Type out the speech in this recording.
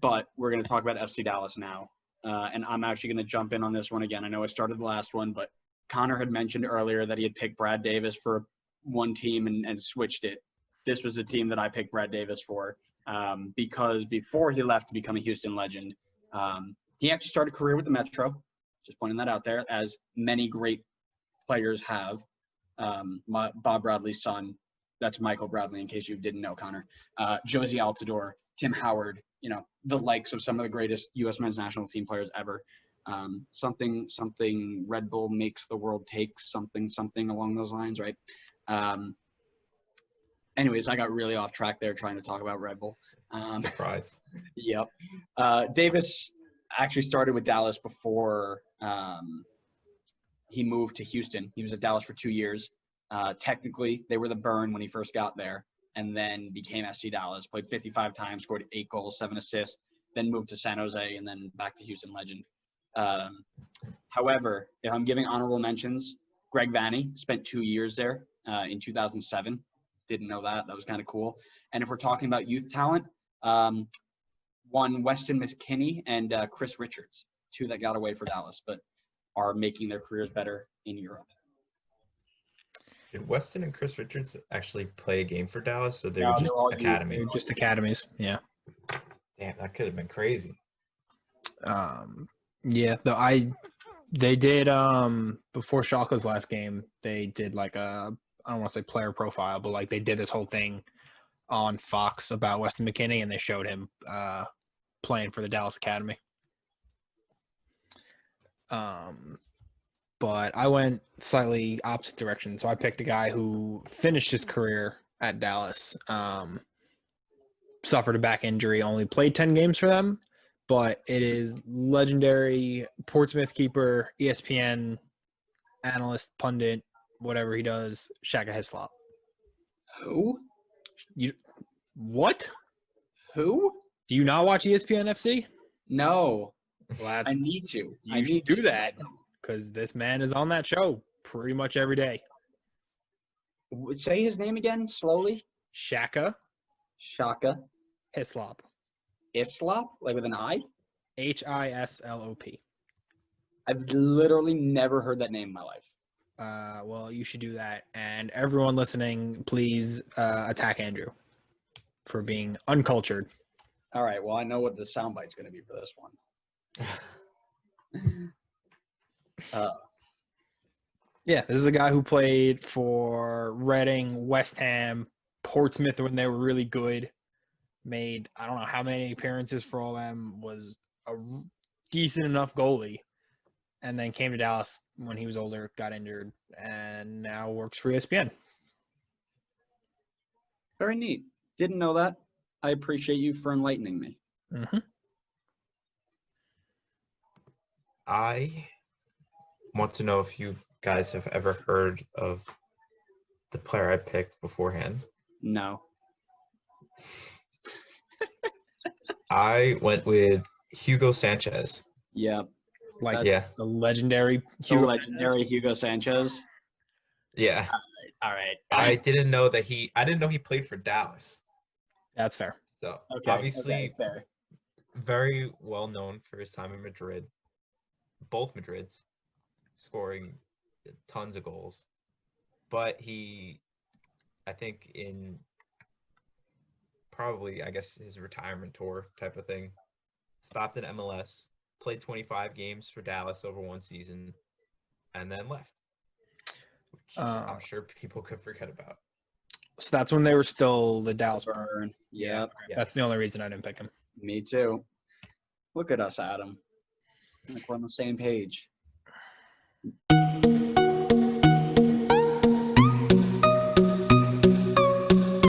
but we're going to talk about FC Dallas now. And I'm actually going to jump in on this one again. I know I started the last one, but Connor had mentioned earlier that he had picked Brad Davis for one team and switched it. This was the team that I picked Brad Davis for because before he left to become a Houston Legend, he actually started a career with the Metro. Just pointing that out there, as many great players have. Bob Bradley's son, that's Michael Bradley, in case you didn't know, Connor. Josie Altidore, Tim Howard, the likes of some of the greatest U.S. men's national team players ever. Something Red Bull makes the world takes, something along those lines, right? Anyways, I got really off track there trying to talk about Red Bull. Surprise. Yep. Davis actually started with Dallas before he moved to Houston. He was at Dallas for 2 years. Technically, they were the Burn when he first got there, and then became SC Dallas. Played 55 times, scored 8 goals, 7 assists, then moved to San Jose, and then back to Houston Legend. However, if I'm giving honorable mentions, Greg Vanney spent 2 years there in 2007. Didn't know that. That was kind of cool. And if we're talking about youth talent, one Weston McKennie and Chris Richards, 2 that got away for Dallas, but are making their careers better in Europe. Did Weston and Chris Richards actually play a game for Dallas, or they were just academy? They were just academies, yeah. Damn, that could have been crazy. Yeah, they did before Schalke's last game, they did like a, I don't want to say player profile, but like they did this whole thing on Fox about Weston McKennie, and they showed him playing for the Dallas Academy. But I went slightly opposite direction. So I picked a guy who finished his career at Dallas, suffered a back injury, only played 10 games for them, but it is legendary Portsmouth keeper, ESPN analyst, pundit, whatever he does, Shaka Hislop. Who? What? Who? Do you not watch ESPN FC? No. Well, I need to. You should do that because this man is on that show pretty much every day. Say his name again slowly. Shaka Hislop. Hislop, like with an I? Hislop. I've literally never heard that name in my life. Well, you should do that. And everyone listening, please attack Andrew for being uncultured. All right. Well, I know what the soundbite's going to be for this one. Yeah, this is a guy who played for Reading, West Ham, Portsmouth when they were really good. Made, I don't know how many appearances for all them, was a decent enough goalie. And then came to Dallas when he was older, got injured, and now works for ESPN. Very neat. Didn't know that. I appreciate you for enlightening me. Mm-hmm. I want to know if you guys have ever heard of the player I picked beforehand. No. I went with Hugo Sanchez. Yeah. The legendary Hugo Sanchez. Yeah. All right. I didn't know he played for Dallas. That's fair. So Okay, obviously fair. very well known for his time in Madrid. Both Madrids, scoring tons of goals. But he, I think in probably, I guess, his retirement tour type of thing, stopped in MLS, played 25 games for Dallas over one season, and then left. Which I'm sure people could forget about. So that's when they were still the Dallas Burn. Yeah. That's the only reason I didn't pick him. Me too. Look at us, Adam. Like we're on the same page.